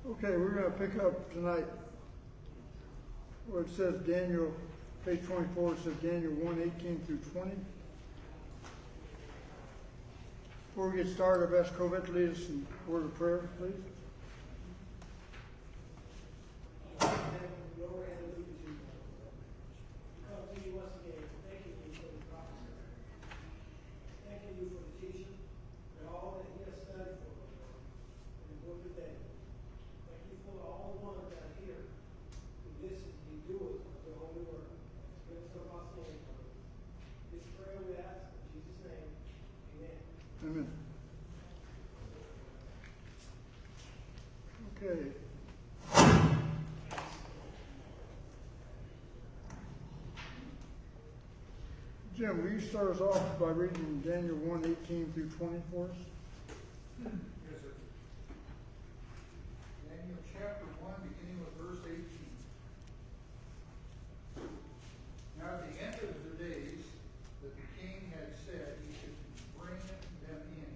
Okay, we're going to pick up tonight where it says Daniel, page 24, it says Daniel 1:18 through 20. Before we get started, I've asked Covette to lead us in a word of prayer, please. Amen. Okay. Jim, will you start us off by reading Daniel 1:18 through 20 for us? Yes, sir. Daniel chapter 1, beginning with verse 18. Now at the end of the days that the king had said he should bring them in,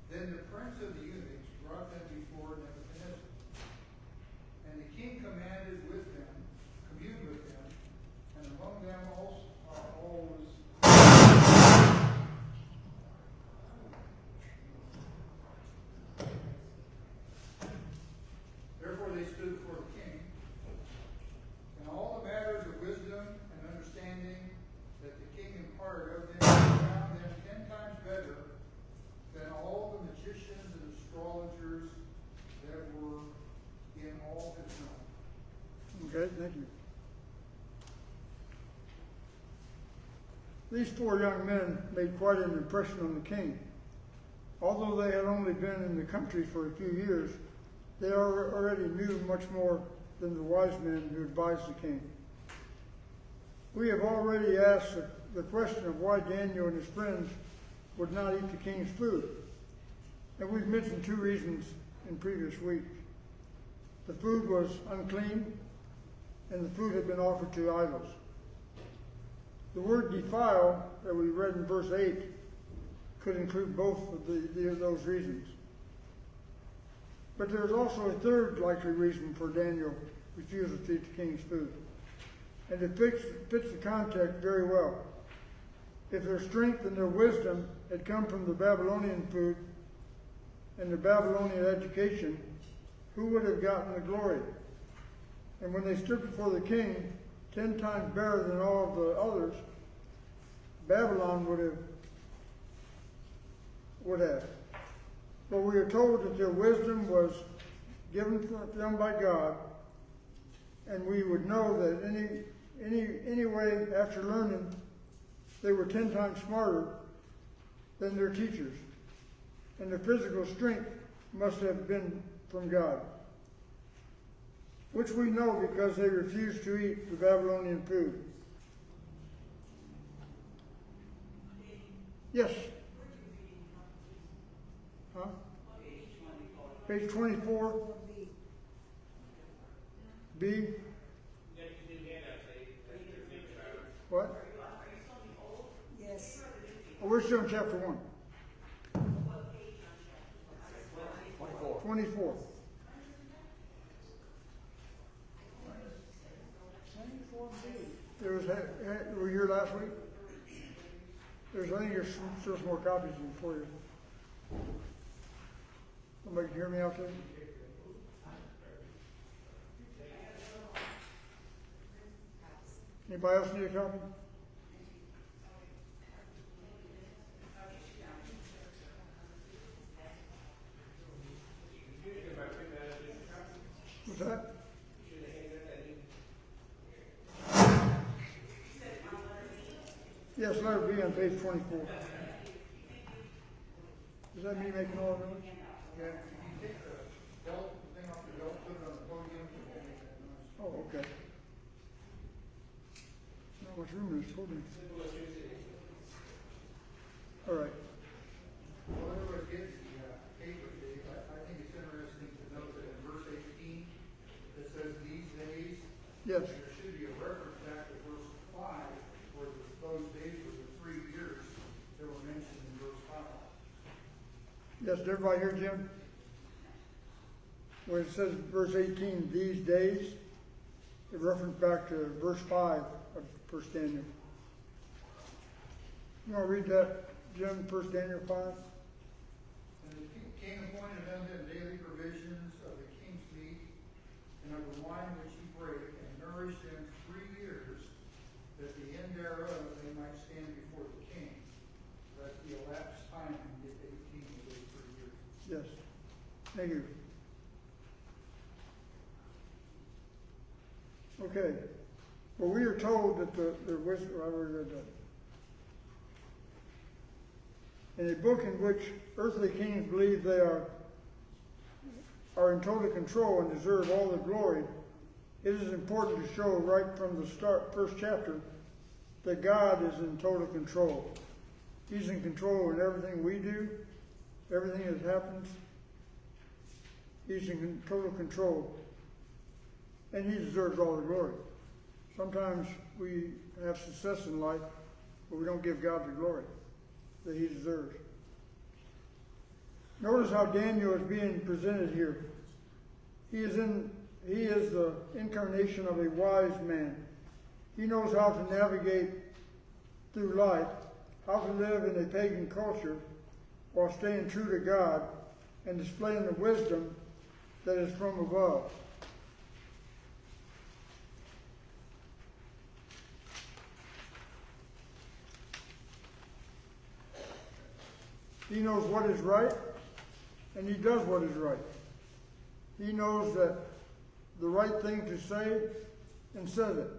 then the prince of the eunuchs brought them before Nebuchadnezzar. And the king commanded with them, communed with them, and among them all was Therefore they stood before the king, and all the matters of wisdom and understanding that the king imparted of them found them 10 times better than all the magicians and astrologers that were in all his realm. Okay, thank you. These four young men made quite an impression on the king. Although they had only been in the country for a few years, they already knew much more than the wise men who advised the king. We have already asked the question of why Daniel and his friends would not eat the king's food. And we've mentioned two reasons in previous weeks. The food was unclean, and the food had been offered to idols. The word defile that we read in verse 8 could include both of those reasons. But there's also a third likely reason for Daniel's refusal to eat the king's food. And it fits the context very well. If their strength and their wisdom had come from the Babylonian food and the Babylonian education, who would have gotten the glory? And when they stood before the king, 10 times better than all of the others, Babylon would have. But we are told that their wisdom was given to them by God, and we would know that anyway, after learning, they were 10 times smarter than their teachers, and their physical strength must have been from God, which we know because they refused to eat the Babylonian food. Yes? Huh? Page 24. B. What? Yes. Oh, we're still in chapter 1. 24. 24B. Were you here last week? I think there's still some more copies for you. Somebody can hear me out there? Anybody else need a copy? What's that? Yes, letter B on page 24. Does that mean making all of them? Yeah, you take the belt, the thing off the belt, put it on the podium, and we'll make that noise. Oh, okay. Not much room in this podium. All right. Well, everybody gets the paper, Dave. I think it's interesting to note that in verse 18, it says these days. Yes. And there should be a reference back to verse 5, where those days were the 3 years that were mentioned in verse 5. Yes, did everybody hear Jim? when it says verse 18, these days, it references back to verse 5 of 1 Daniel. You want to read that, Jim, 1 Daniel 5? And the king appointed unto them daily provisions of the king's meat and of the wine which he brake, and nourished them 3 years, that the end thereof they might stand before the king. Let the elapsed time and get 18 of those 3 years. Yes. Thank you. Okay. Well, we are told that the wisdom, I already read that. In a book in which earthly kings believe they are in total control and deserve all the glory, it is important to show right from the start, first chapter, that God is in total control. He's in control in everything we do, everything that happens. He's in total control. And he deserves all the glory. Sometimes we have success in life, but we don't give God the glory that he deserves. Notice how Daniel is being presented here. He is the incarnation of a wise man. He knows how to navigate through life, how to live in a pagan culture while staying true to God and displaying the wisdom that is from above. He knows what is right, and he does what is right. He knows that the right thing to say and says it.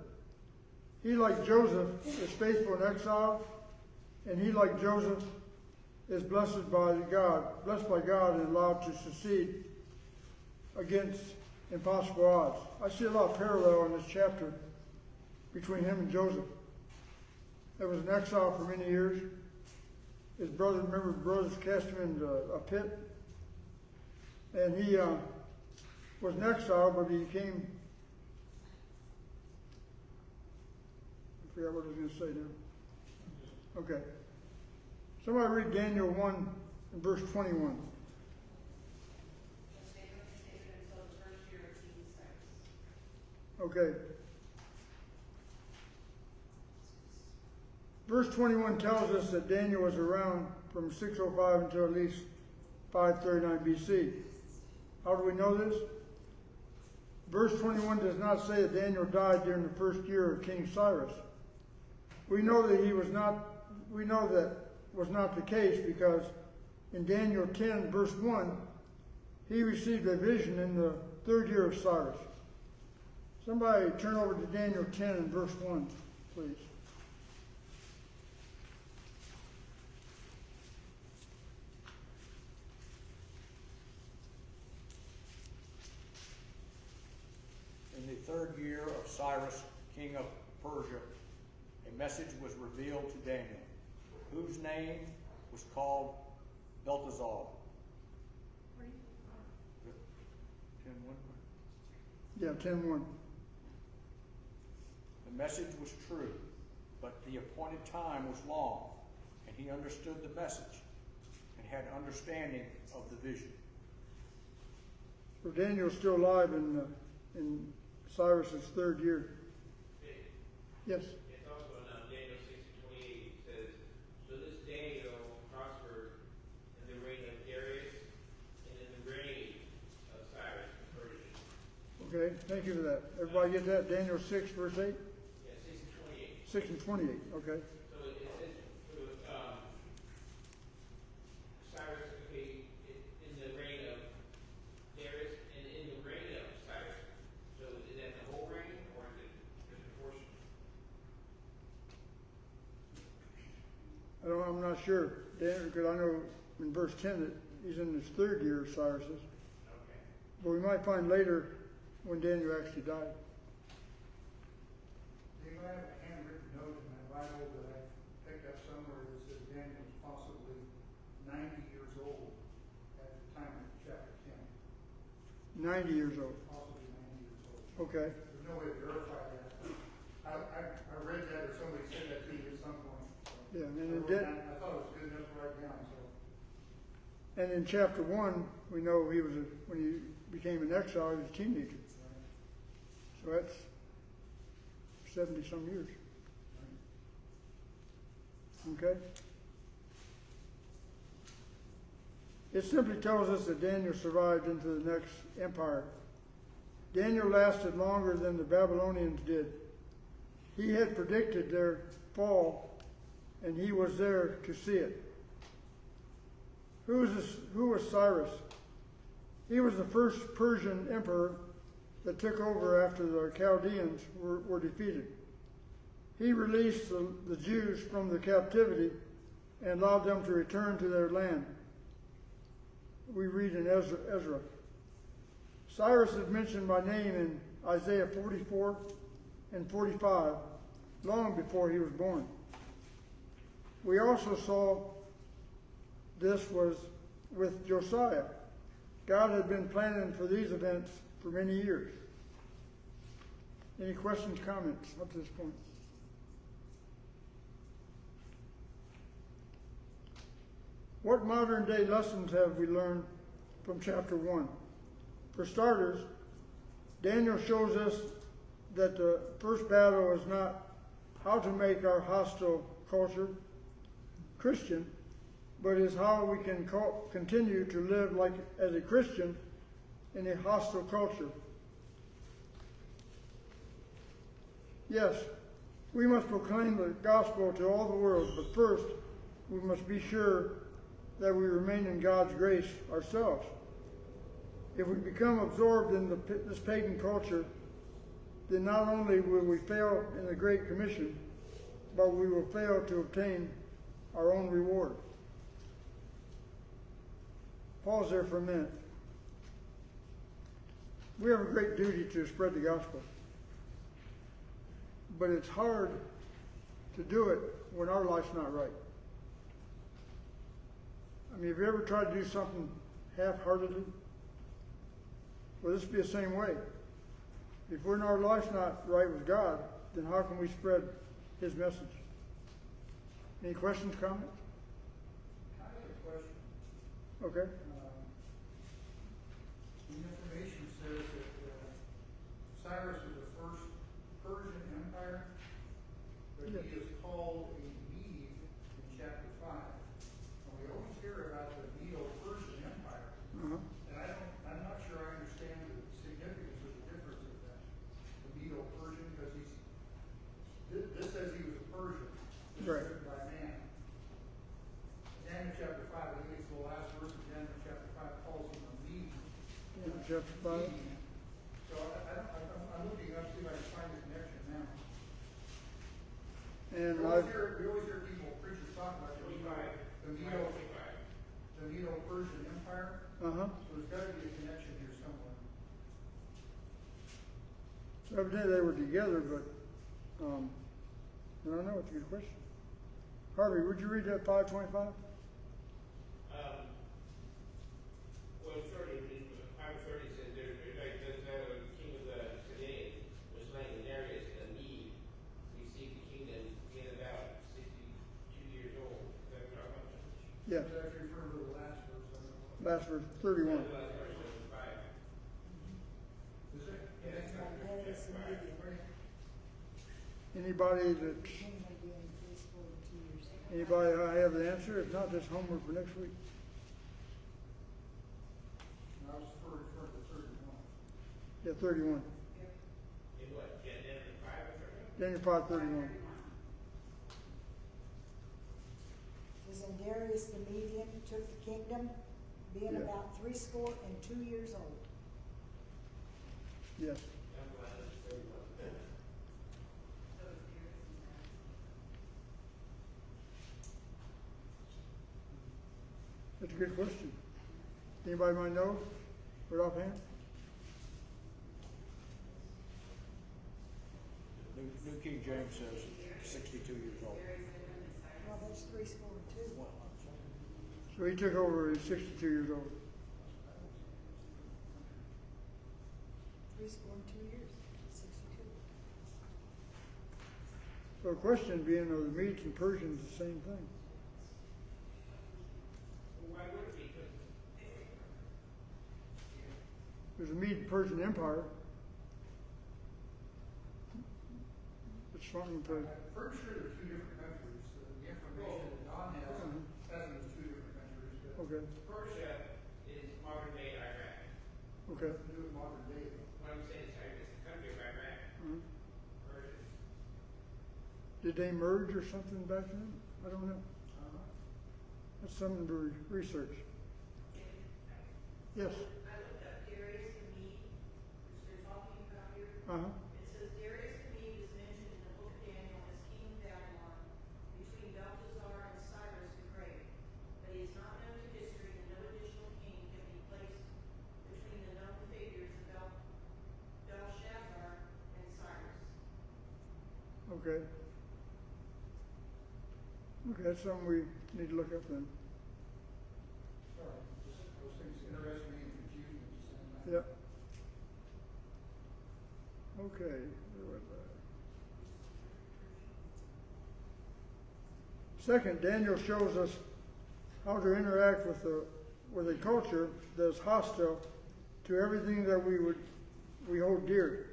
He, like Joseph, is faithful in exile, and he, like Joseph, is blessed by God and allowed to succeed against impossible odds. I see a lot of parallel in this chapter between him and Joseph. There was an exile for many years. His brothers cast him into a pit. And he was in exile, but he came. I forgot what I was going to say now. Okay. Somebody read Daniel 1 and verse 21. Okay. Verse 21 tells us that Daniel was around from 605 until at least 539 BC. How do we know this? Verse 21 does not say that Daniel died during the first year of King Cyrus. We know that was not the case because in Daniel 10 verse 1, he received a vision in the 3rd year of Cyrus. Somebody turn over to Daniel 10 and verse 1, please. In the 3rd year of Cyrus, king of Persia, a message was revealed to Daniel, whose name was called Belteshazzar. 10:1. Yeah, 10:1. The message was true, but the appointed time was long, and he understood the message and had understanding of the vision. So Daniel's still alive in Cyrus's 3rd year. Yes. It's also in Daniel 6:28. It says, "So this Daniel prospered in the reign of Darius and in the reign of Cyrus the Persian." Okay, thank you for that. Everybody get that? Daniel 6, verse 8? Yeah, 6:28. 6 and 28, okay. So it says, Cyrus, okay, in the reign of Darius and in the reign of Cyrus. So is that the whole reign or is it just a portion? I'm not sure, Daniel, because I know in verse 10 that he's in his 3rd year of Cyrus's. Okay. But we might find later when Daniel actually died. Do you have a handwritten note in my Bible that I picked up somewhere that says Daniel was possibly 90 years old at the time of chapter 10? 90 years old. Possibly 90 years old. Okay. There's no way to verify that. I read that or somebody said that to me at some point. So Yeah, and I it wrote did. that. I thought it was good enough to write down. So And in chapter 1, we know when he became an exile, he was a teenager. So that's 70-some years. Okay? It simply tells us that Daniel survived into the next empire. Daniel lasted longer than the Babylonians did. He had predicted their fall, and he was there to see it. Who was Cyrus? He was the first Persian emperor that took over after the Chaldeans were defeated. He released the Jews from the captivity and allowed them to return to their land. We read in Ezra. Cyrus is mentioned by name in Isaiah 44 and 45, long before he was born. We also saw this was with Josiah. God had been planning for these events for many years. Any questions, comments up to this point? What modern day lessons have we learned from chapter 1? For starters, Daniel shows us that the first battle is not how to make our hostile culture Christian, but is how we can continue to live like as a Christian in a hostile culture. Yes, we must proclaim the gospel to all the world, but first we must be sure that we remain in God's grace ourselves. If we become absorbed in this pagan culture, then not only will we fail in the Great Commission, but we will fail to obtain our own reward. Pause there for a minute. We have a great duty to spread the gospel, but it's hard to do it when our life's not right. I mean, have you ever tried to do something half-heartedly? Well, this would be the same way. If our life's not right with God, then how can we spread His message? Any questions, comments? I have a question. Okay. The information says that Cyrus was the first Persian empire, but Yeah. he is called a Mede in chapter 5. And we always hear about the Medo-Persian Empire, Uh-huh. and I'm not sure I understand the significance or the difference of that. The Medo-Persian, because this says he was a Persian. This Right. is written by man. Daniel chapter 5, I think it's the last verse of Daniel chapter 5, calls him a Mede. Yeah, chapter 5. So I'm looking up, see if I can find the connection now. And We always hear people, preachers talk about the Medo-Persian Empire. uh-huh. So there's got to be a connection here somewhere. So evidently they were together, but I don't know. It's a good question. Harvey, would you read that 5:25? Well, 5:30 says there's like the king of the Chaldeans was slain in Darius and a Mede received the kingdom being about 62 years old. Is that what I'm talking about? Yeah, It's actually referring to the last verse. I don't know. last verse, 31. The last verse of 5. Is it? Yeah, that's not Darius and Mede. Anybody that King had been in place for 2 years. anybody have the answer? If not, just homework for next week. I was referring to 31. Yeah, 31. In what? Daniel 5 or something? Daniel 5:31. Says, and Darius the Median took the kingdom, being Yeah. about 62 years old. Yes. That's why it's 31. That's a good question. Anybody might know? Right offhand? New King James says 62 years old. Well, that's 62. Well, So he took over at 62 years old. 62 years. 62. So the question being, are the Medes and Persians the same thing? Why would it be? Because There's a Mede-Persian Empire. It's something to, I'm pretty sure they're two different countries. The information that Don has them as two different countries. But okay, Persia is modern day Iraq. okay. nothing to do with modern day. What I'm saying is it's the country of Iraq. Mhm. Persia. Did they merge or something back then? I don't know. Uh-huh. That's something to research. Yes. I looked up Darius the Mede, which they're talking about here. Uh-huh. It says Darius the Mede is mentioned in the book of Daniel as king of Babylon between Belshazzar and Cyrus the Great. But he is not known to history, and no additional king can be placed between the known figures of Belshazzar and Cyrus. Okay. Okay, that's something we need to look up then. Sorry, those things interest me and confuse me at the same time. Yeah. Okay. Where was I? Second, Daniel shows us how to interact with a culture that's hostile to everything that we hold dear.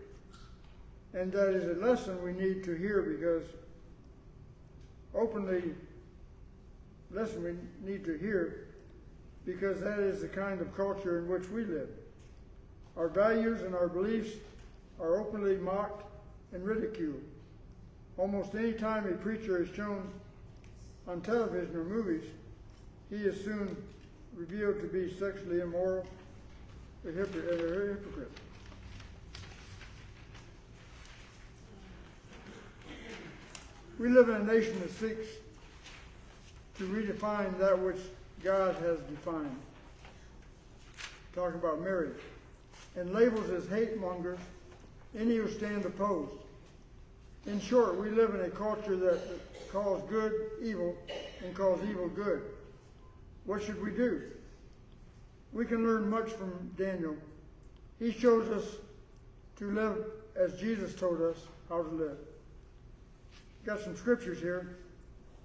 And that is a lesson we need to hear because lesson we need to hear because that is the kind of culture in which we live. Our values and our beliefs are openly mocked and ridiculed. Almost any time a preacher is shown on television or movies, he is soon revealed to be sexually immoral, a hypocrite. We live in a nation that seeks to redefine that which God has defined. Talking about marriage. And labels as hate mongers any who stand opposed. In short, we live in a culture that calls good evil and calls evil good. What should we do? We can learn much from Daniel. He shows us to live as Jesus told us how to live. Got some scriptures here.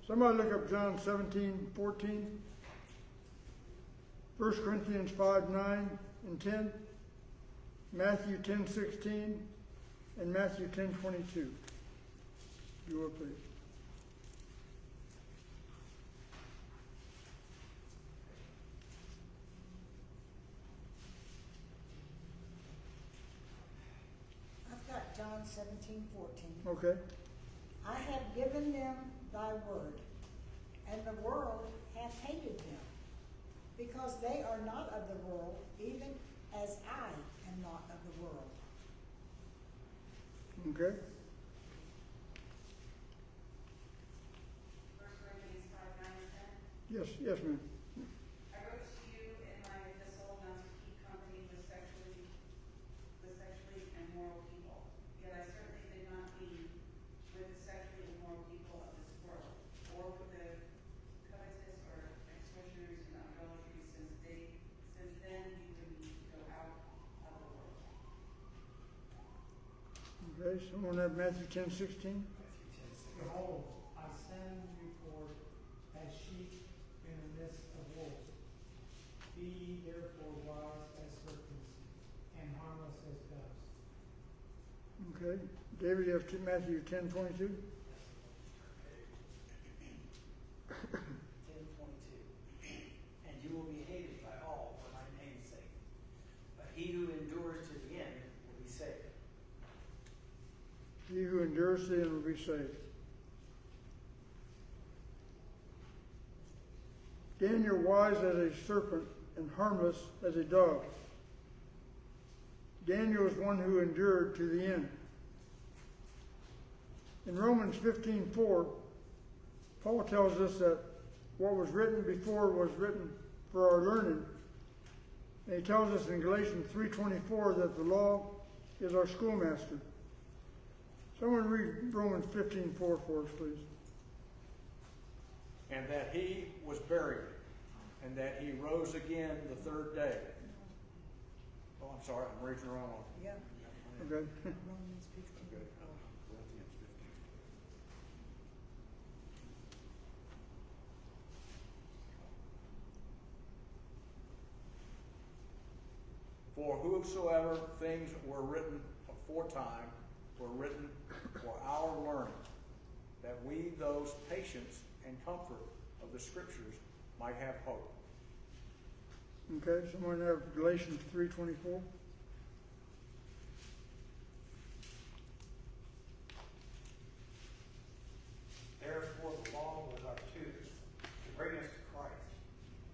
Somebody look up John 17:14. 1 Corinthians 5:9 and 10. Matthew 10:16 and Matthew 10:22. You will please. I've got John 17:14. Okay. I have given them thy word, and the world hath hated them, because they are not of the world, even as I am not of the world. Okay. 1 Corinthians 5:9 and 10. Yes, ma'am. I wrote to you in my epistle not to keep company with sexually immoral people. Yet I certainly did not mean with the sexually immoral people of this world, or with the covetous or extortioners and idolatry, since then you would need to go out of the world. Okay, someone have Matthew 10:16? Behold, I send you forth as sheep in the midst of wolves. Be ye therefore wise as serpents and harmless as doves. Okay. David, you have Matthew 10:22? 10:22. And you will be hated by all for my name's sake, but he who endures to the end will be saved. He who endures to the end will be saved. Daniel, wise as a serpent and harmless as a dove. Daniel is one who endured to the end. In Romans 15:4, Paul tells us that what was written before was written for our learning. And he tells us in Galatians 3:24 that the law is our schoolmaster. Someone read Romans 15:4 for us, please. And that he was buried, and that he rose again the third day. Oh, I'm sorry, I'm reading the wrong one. Yeah, Okay. Romans 15. Okay. Corinthians 15. For whosoever things were written aforetime were written for our learning, that we those patience and comfort of the Scriptures might have hope. Okay, someone have Galatians 3:24? Therefore the law was our tutor to bring us to Christ,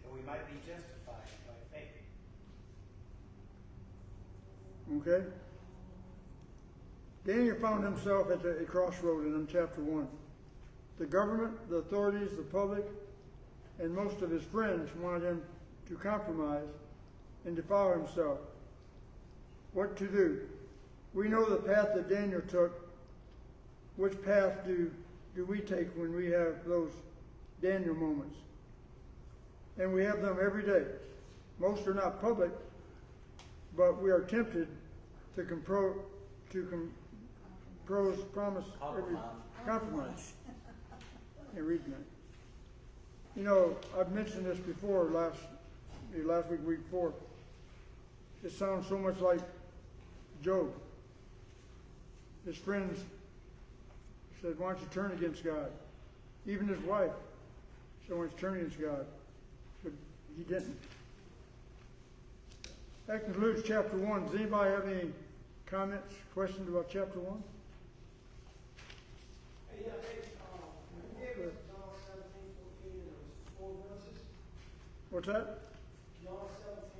that we might be justified by faith. Okay? Daniel found himself at a crossroad in chapter 1. The government, the authorities, the public, and most of his friends wanted him to compromise and defile himself. What to do? We know the path that Daniel took. Which path do we take when we have those Daniel moments? And we have them every day. Most are not public, but we are tempted to compromise. And reading that. You know, I've mentioned this before last week before. It sounds so much like Job. His friends said, why don't you turn against God? Even his wife said, why don't you turn against God? But he didn't. That concludes chapter 1. Does anybody have any comments, questions about chapter 1? Hey, yeah, hey, you gave us John 17:14, and it was 4 verses. What's that? John 17,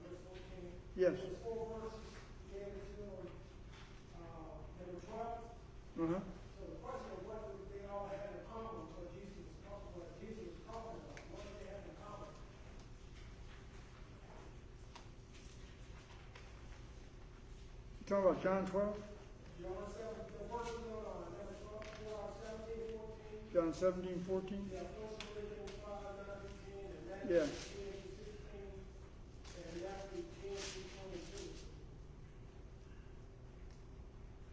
verse 14. Yes. It was 4 verses. You gave it to them. There were 12. Uh-huh. So the question of what they all had in common, what Jesus was talking about, what did they have in common? You talking about John 12? John 7, the first one, number 12, 17, 14. John 17:14? Yeah, 1 Corinthians 5, 9 to 10, and Matthew Yeah. 10 to 16, and Matthew 10 to 22.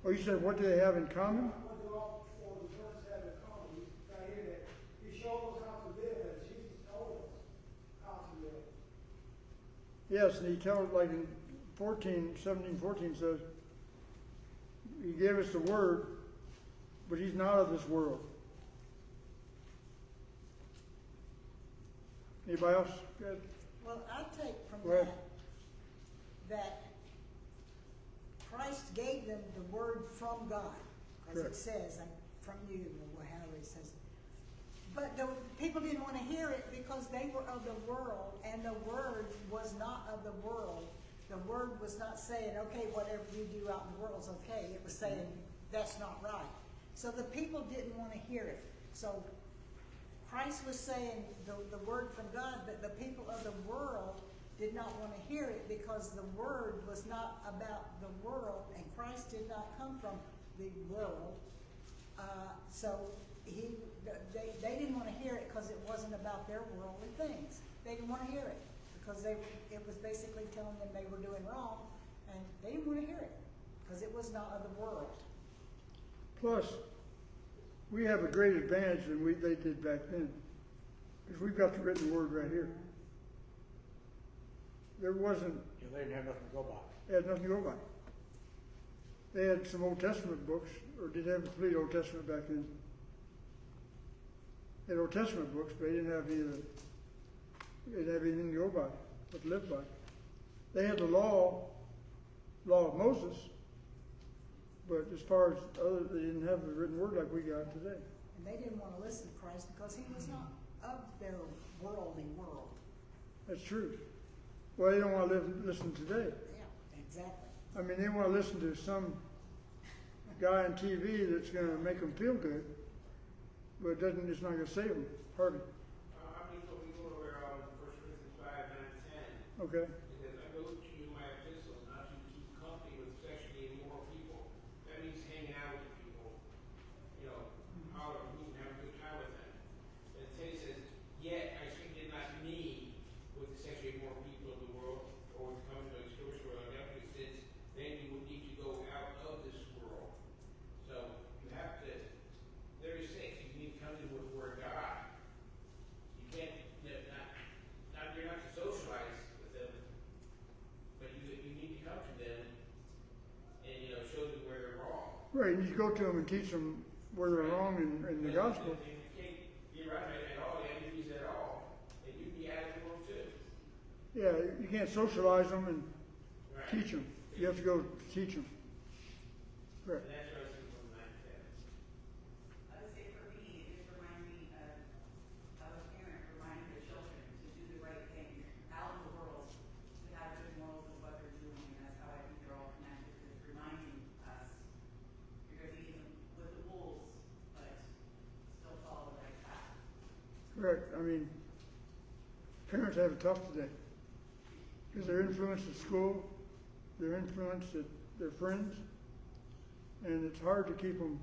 Oh, you said what do they have in common? What do all 4 of the verses have in common? Right here that he showed us how to live as Jesus told us how to live. Yes, and he tells, like in 17:14 says, he gave us the word, but he's not of this world. Anybody else? Good. Well, I take from Go ahead. that Christ gave them the word from God, because Correct. it says, from you, or however it says. But the people didn't want to hear it because they were of the world, and the word was not of the world. The word was not saying, okay, whatever you do out in the world is okay. It was saying, that's not right. So the people didn't want to hear it. So Christ was saying the word from God, but the people of the world did not want to hear it because the word was not about the world, and Christ did not come from the world. So they didn't want to hear it because it wasn't about their worldly things. They didn't want to hear it because it was basically telling them they were doing wrong, and they didn't want to hear it because it was not of the world. Plus, we have a great advantage than they did back then, because we've got the written word right here. There wasn't. Yeah, they didn't have nothing to go by. They had nothing to go by. They had some Old Testament books, or did have a complete Old Testament back then. They had Old Testament books, but they didn't have anything to go by, but to live by. They had the law of Moses, but as far as others, they didn't have the written word like we got today. And they didn't want to listen to Christ because he was not of their worldly world. That's true. Well, they don't want to listen today. Yeah, exactly. I mean, they want to listen to some guy on TV that's going to make them feel good, but it's not going to save them, hardly. How many people we go over 1 Corinthians 5, 9, 10? Okay. It says, I go to you, my epistles, not to keep company with sexually immoral people. That means hanging out with people, holler, hoot, and have a good time with them. And it says, yet I certainly did not need with the sexually immoral people of the world, or with come to extortion or unethical sins, then you would need to go out of this world. So you have to, there is things you need to come to with the word of God. You can't, you're not to socialize with them. Right, you go to them and teach them where they're wrong in the gospel. If you can't be right at all, the entities at all, then you'd be out of the world too. Yeah, you can't socialize them and Right. teach them. You have to go teach them. Correct. And that's what I see from the 9 to 10. I would say for me, it just reminded me of a parent reminding their children to do the right thing out in the world, to have good morals of what they're doing, and that's how I think they're all connected. It's reminding us you're going to be with the wolves, but still follow the right path. Correct. I mean, parents have it tough today because they're influenced at school, they're influenced at their friends, and it's hard to keep them.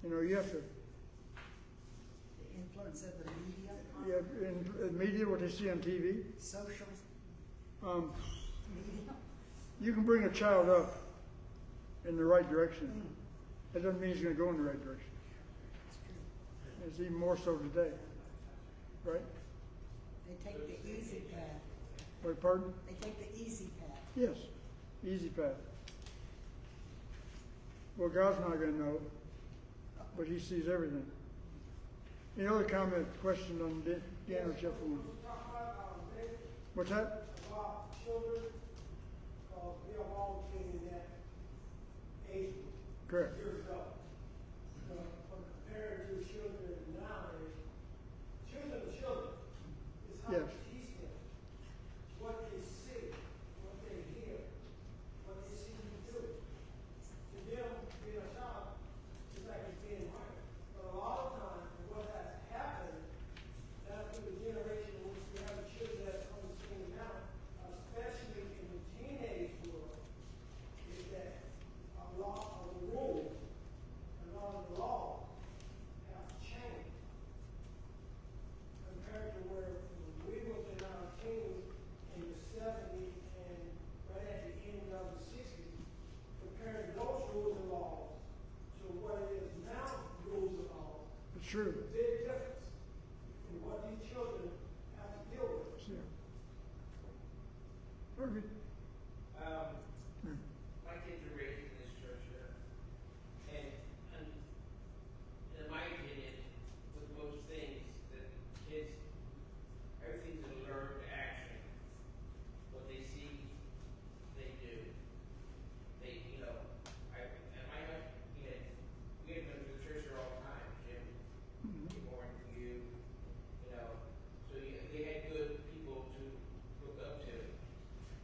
You know, you have to. The influence of the media, Yeah, in media, what they see on TV. social Um, media. you can bring a child up in the right direction. That doesn't mean he's going to go in the right direction. It's true. It's even more so today, right? They take the easy path. Wait, pardon? They take the easy path. Yes, easy path. Well, God's not going to know, but He sees everything. Any other comment, question on Dan or Jeff? What's that? About children, we have all been in that age group Correct. years ago. But compared to children nowadays, children are children. It's how Yes. you teach them, what they see, what they hear, what they see you do. To them, being a child, it's like it's being right. But a lot of times, what has happened, that's through the generation in which we have the children that's on the scene now, especially in the teenage world, is that a lot of the rules, a lot of the laws have changed compared to where we was in our teens in the 70s and right at the end of the 60s, comparing those rules and laws to what it is now, rules and laws. It's true. There's a big difference in what these children have to deal with. Yeah. Harvey? My kids are raised in this church, and in my opinion, with most things, that kids, everything's a learned action. What they see, they do. They, you know, and my husband, we had been to the church here all the time, Jim. Good morning to you, you know. So they had good people to look up to.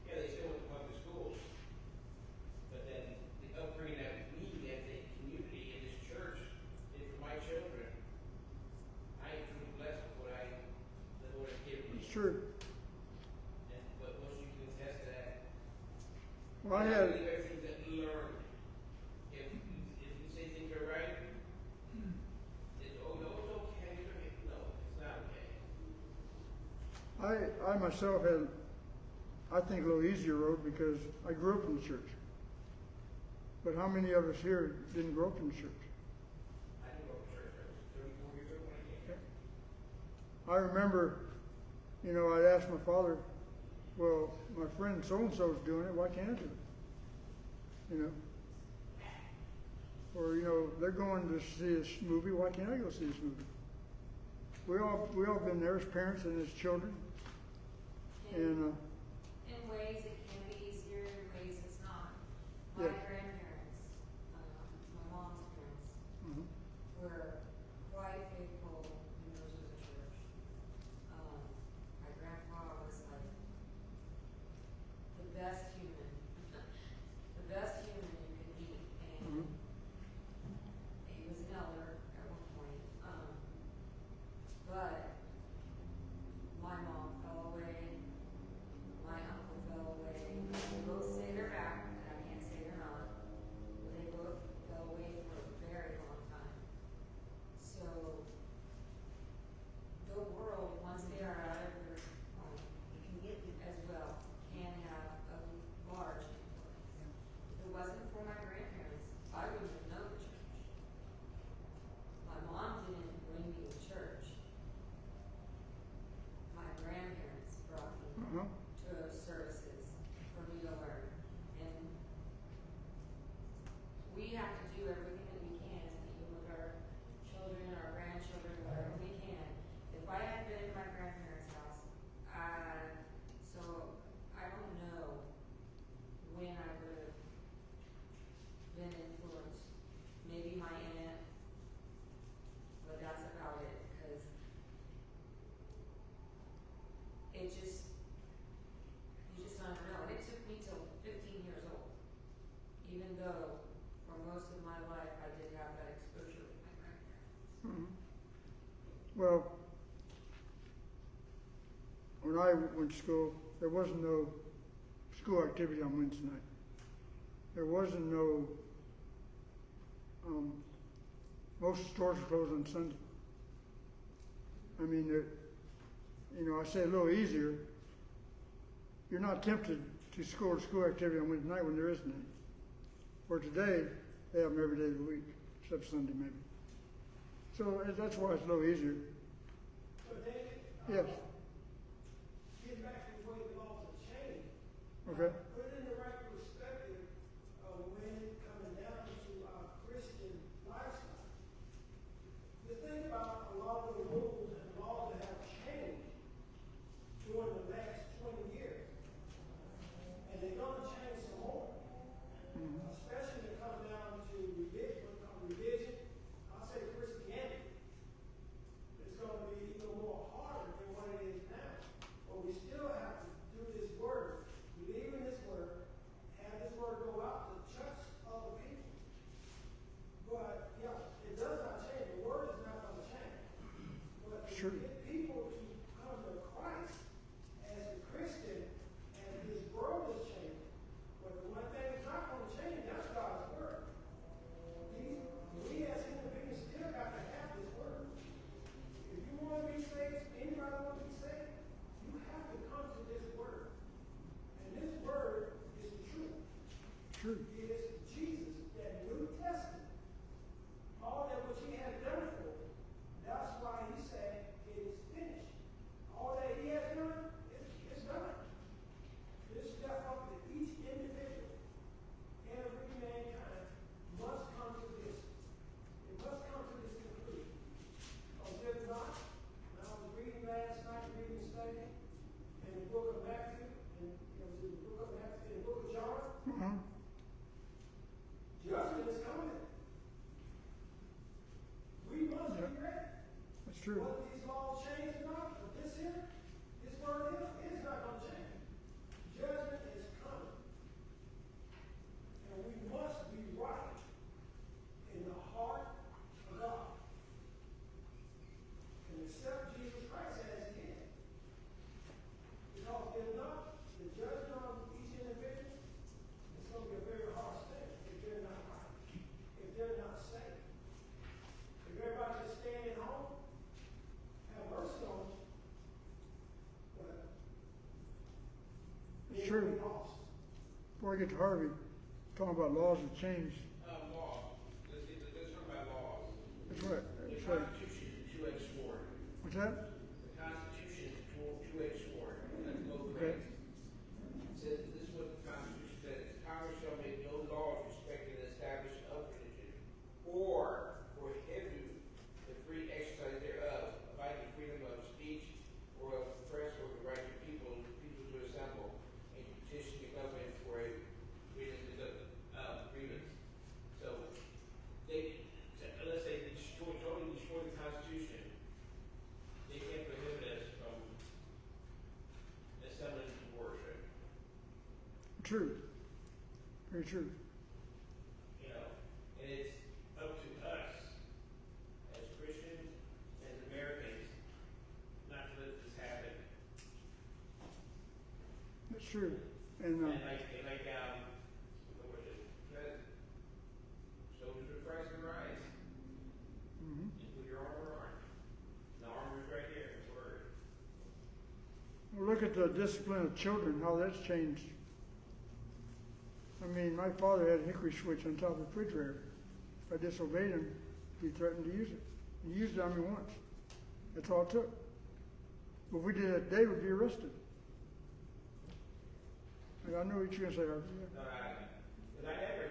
Yeah, they still went to public schools. But then the upbringing that we as a community in this church did for my children, I am truly blessed with what the Lord has given me. It's true. And but most of you can attest to that. Well, I And had. believe everything that we learn. If you say things are right, it's oh no, it's okay. No, it's not okay. I myself had, I think, a little easier road because I grew up in the church. But how many of us here didn't grow up in the church? I didn't go to church. I was 34 years old when I came. I remember, you know, I'd ask my father, well, my friend so-and-so is doing it, why can't I do it? You know? Or, you know, they're going to see this movie, why can't I go see this movie? We all been there as parents and as children. And, In ways it can be easier, in ways it's not. My Yeah. grandparents, my mom's parents, mhm. were quite faithful members of the church. My grandpa was like the best human, the best human you could meet, and Mhm. he was an elder at one point. But my mom fell away even though for most of my life I did have that exposure with my grandparents. Mhm. Well, when I went to school, there wasn't no school activity on Wednesday night. There wasn't no, most stores were closed on Sunday. I mean, I say a little easier. You're not tempted to school activity on Wednesday night when there isn't any. Where today, they have them every day of the week, except Sunday maybe. So that's why it's a little easier. But David, Yes. getting back to the way the laws have changed, Okay. put it in the right perspective of when it coming down to our Christian lifestyle. The thing about a lot of the rules and laws that have changed during the last 20 years, and they're going to change some more, especially when it comes down to religion, I'll say Christianity. It's going to be even more harder than what it is now. But we still have to do this word, believe in this word, have this word go out to touch other people. But, yeah, it does not change. The word is not going to change. But to Sure. get people to come to Christ as a Christian, and this world is changing. But the one thing that's not going to change, that's God's word. We as human beings still got to have this word. If you want to be saved, anybody want to be saved, you have to come to this word. And this word is the truth. Sure. It is Jesus, that New Testament. All that which he has done for us. That's why he said it is finished. All that he has done, it's done. This is left up to each individual. Every mankind must come to this. It must come to this conclusion. Because if not, when I was reading last night, studying in the book of Matthew, and it was in the book of Matthew, in the book of John, Uh-huh. judgment is coming. We must be ready. That's true. Whether these laws change or not, but this here, this word here, is not going to change. Judgment is coming. And we must be right in the heart of God. And accept Jesus Christ as he is. Because if not, the judgment on each individual is going to be a very harsh thing if they're not right, if they're not safe. If everybody just staying at home, have mercy on them. But they Sure. will be lost. Before I get to Harvey, talking about laws that change. Law. Let's talk about laws. That's right. The That's right. Constitution is a two-edged sword. What's that? The Constitution is a two-edged sword. That's both Okay. ways. It says, this is what the Constitution says: Congress shall make no laws respecting the establishment of religion, or prohibit the free exercise thereof, abiding freedom of speech, or of the press, or the right of people to assemble, and to petition the government for a grievance. So, unless they totally destroy the Constitution, they can't prohibit us from assembling to worship. True. Very true. And it's up to us as Christians, as Americans, not to let this happen. That's true. And And like what was it? Soldiers of Christ and rise. mhm. And put your armor on. The armor is right here, the word. Well, look at the discipline of children, how that's changed. I mean, my father had a hickory switch on top of the refrigerator. If I disobeyed him, he threatened to use it. He used it on me once. That's all it took. But if we did that today, we'd be arrested. I know what you're going to say, Harvey. Yeah. No, because I never,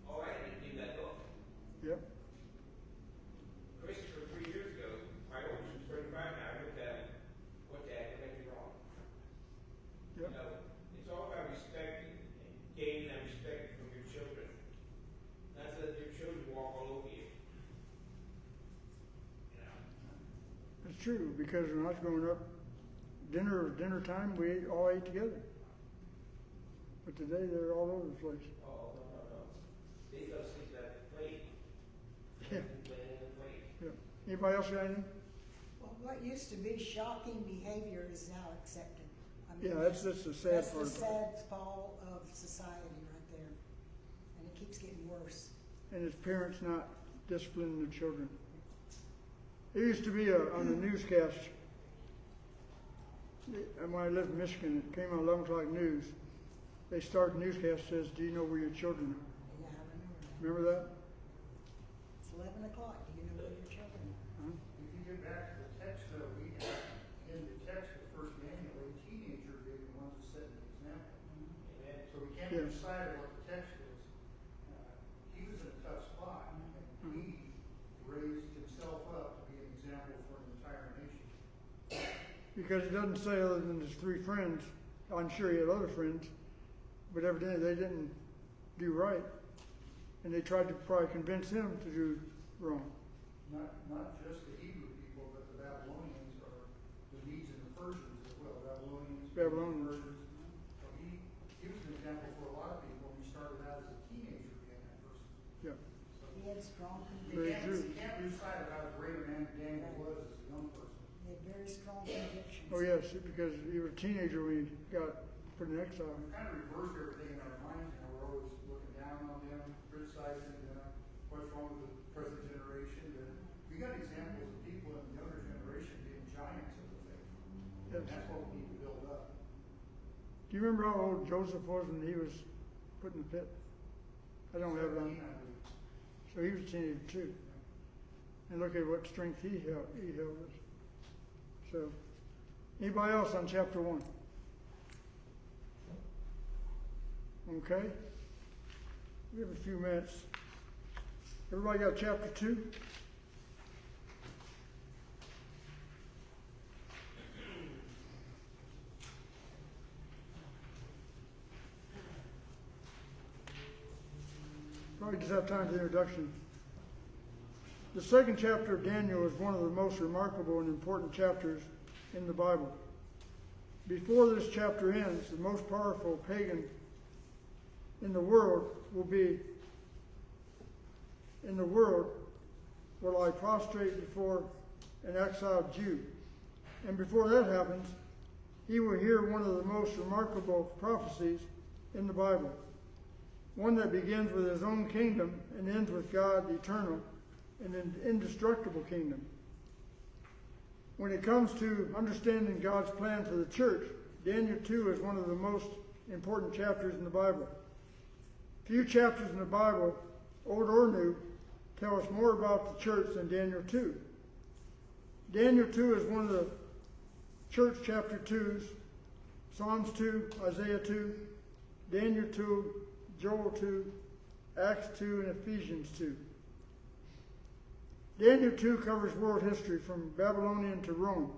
all I did was leave that book. Yep. Christopher, 3 years ago, my oldest was 35 now, I looked at him, what the heck, I you wrong. Yep. It's all about respect and gaining that respect from your children. Not to let your children walk all over you. It's true, because when I was growing up, dinner time, we all ate together. But today they're all over the place. Oh, no. They fell asleep at the plate. Yeah. Playing in the plate. Yeah. Anybody else got anything? Well, what used to be shocking behavior is now accepted. I mean, Yeah, that's the sad that's part. the sad fall of society right there, and it keeps getting worse. And his parents not disciplining their children. There used to be on the newscast, and when I lived in Michigan, it came on 11 o'clock news. They start the newscast says, "Do you know where your children are?" Yeah, I remember that. Remember that? It's 11 o'clock. Do you know where your children are? Huh? If you get back to the text that we have, in the text of First Manual, a teenager being the one to set an example. Amen. So we can't Yeah. decide what the text is. He was in a tough spot, and he raised himself up to be an example for an entire nation. Because he doesn't say other than his 3 friends. I'm sure he had other friends, but evidently they didn't do right, and they tried to probably convince him to do wrong. Not just the Hebrew people, but the Babylonians or the Medes and the Persians as well. Babylonians. Babylonians. Persians. So he was an example for a lot of people. He started out as a teenager being that person. Yeah. So He had strong Very convictions. true. you can't lose sight of how great a man Daniel was as a young person. He had very strong convictions. Oh yes, because he was a teenager when he got put in exile. We kind of reversed everything in our minds. You know, we're always looking down on them, criticizing them. What's wrong with the present generation? But we got examples of people in the younger generation being giants of the faith. Yes. And that's what we need to build up. Do you remember how old Joseph was when he was put in the pit? I don't have it on. 17, I believe. So he was a teenager too. And look at what strength he held us. So, anybody else on chapter 1? Okay. We have a few minutes. Everybody got chapter 2? Probably just have time for the introduction. The second chapter of Daniel is one of the most remarkable and important chapters in the Bible. Before this chapter ends, the most powerful pagan in the world will lie prostrate before an exiled Jew. And before that happens, he will hear one of the most remarkable prophecies in the Bible. One that begins with his own kingdom and ends with God eternal and an indestructible kingdom. When it comes to understanding God's plan for the church, Daniel 2 is one of the most important chapters in the Bible. Few chapters in the Bible, old or new, tell us more about the church than Daniel 2. Daniel 2 is one of the church chapter 2s, Psalms 2, Isaiah 2, Daniel 2, Joel 2, Acts 2, and Ephesians 2. Daniel 2 covers world history from Babylonian to Rome,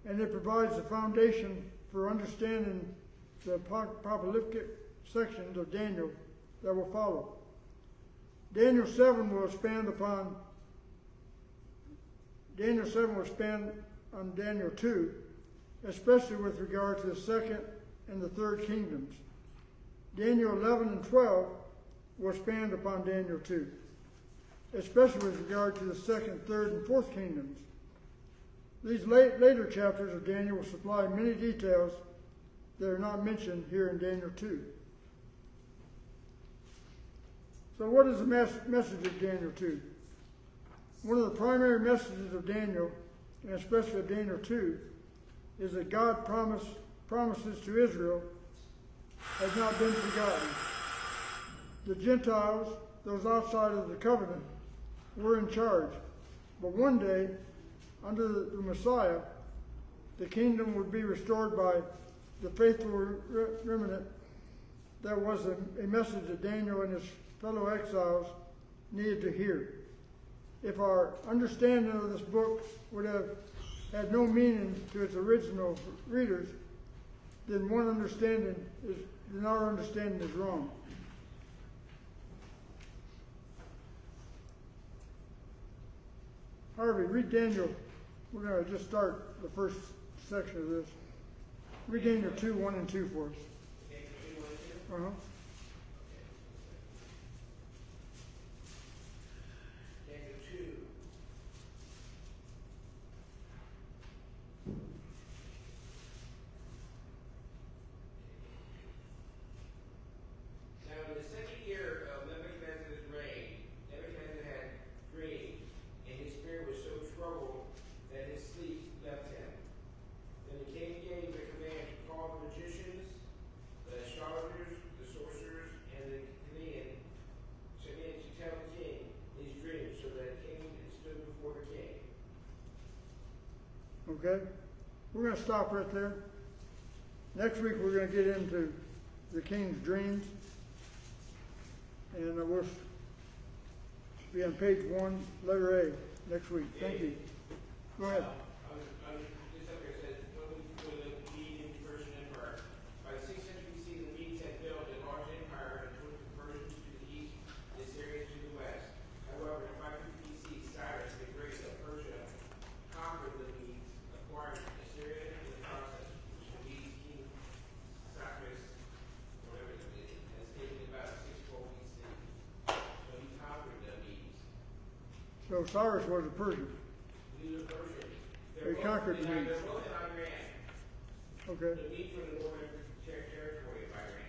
and it provides the foundation for understanding the apocalyptic sections of Daniel that will follow. Daniel 7 will expand on Daniel 2, especially with regard to the second and the third kingdoms. Daniel 11 and 12 will expand upon Daniel 2, especially with regard to the second, third, and fourth kingdoms. These later chapters of Daniel will supply many details that are not mentioned here in Daniel 2. So what is the message of Daniel 2? One of the primary messages of Daniel, and especially of Daniel 2, is that God promises to Israel has not been forgotten. The Gentiles, those outside of the covenant, were in charge. But one day, under the Messiah, the kingdom would be restored by the faithful remnant. That was a message that Daniel and his fellow exiles needed to hear. If our understanding of this book would have had no meaning to its original readers, then our understanding is wrong. Harvey, read Daniel. We're going to just start the first section of this. Read Daniel 2, 1 and 2 for us. Okay, 2, 1, 2. Uh-huh. Daniel 2. Now, in the second year of Nebuchadnezzar's reign, Nebuchadnezzar had dreamed, and his spirit was so troubled that his sleep left him. Then the king gave the command to call the magicians, the astrologers, the sorcerers, and the Chaldean to tell the king his dream, so that the king stood before the king. Okay? We're gonna stop right there. Next week, we're gonna get into the king's dreams. And we'll be on page 1, letter A, next week. Thank you. Go ahead. This up here says, when the Median Persian Empire. By the 6th century BC, the Medes had built a large empire and took the Persians to the east, the Assyrians to the west. However, in 550 BC, Cyrus the Great of Persia conquered the Medes, acquired Assyria in the process, which the Medes king Cyrus, whatever it is, has taken about 612 BC. So he conquered the Medes. So Cyrus was a Persian. These are Persians. He conquered the Medes. They're both in Iran. Okay. The Medes were the northern territory of Iran.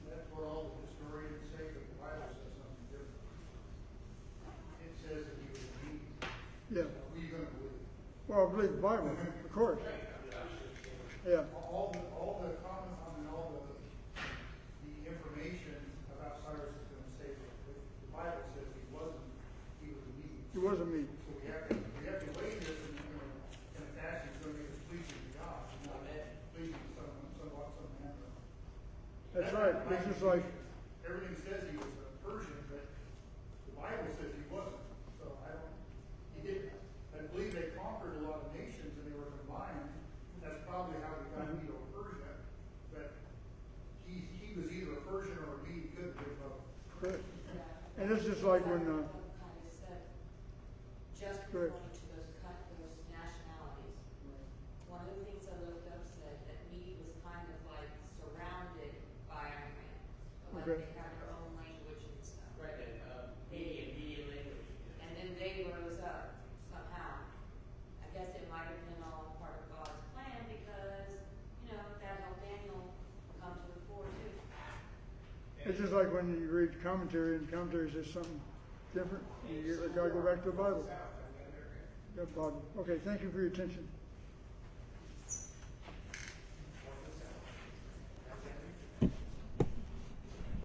That's what all the historians say, but the Bible says something different. It says that he was a Mede. Yeah. Who are you gonna believe? Well, I believe the Bible, of course. Yeah. All the comments, I mean, all the information about Cyrus is gonna say that the Bible says he was a Mede. It wasn't me. So we have to weigh this in a fashion that's gonna make us pleasing to God, and not pleasing to some man. That's right. This is like, Everything says he was a Persian, but the Bible says he wasn't. So he didn't. I believe they conquered a lot of nations and they were combined. That's probably how we got Medo-Persia. But he was either a Persian or a Mede, he couldn't be both. correct. And this is like when, Kind of said, just Correct. referring to those nationalities. One of the things I looked up said that Mede was kind of like surrounded by Iran. Like Okay. they had their own language and stuff. Right, and median language. And then they rose up somehow. I guess it might have been all part of God's plan because, that helped Daniel come to the fore too. it's just like when you read commentary and commentary says something different. You gotta go back to the Bible. Got the Bible. Okay, thank you for your attention.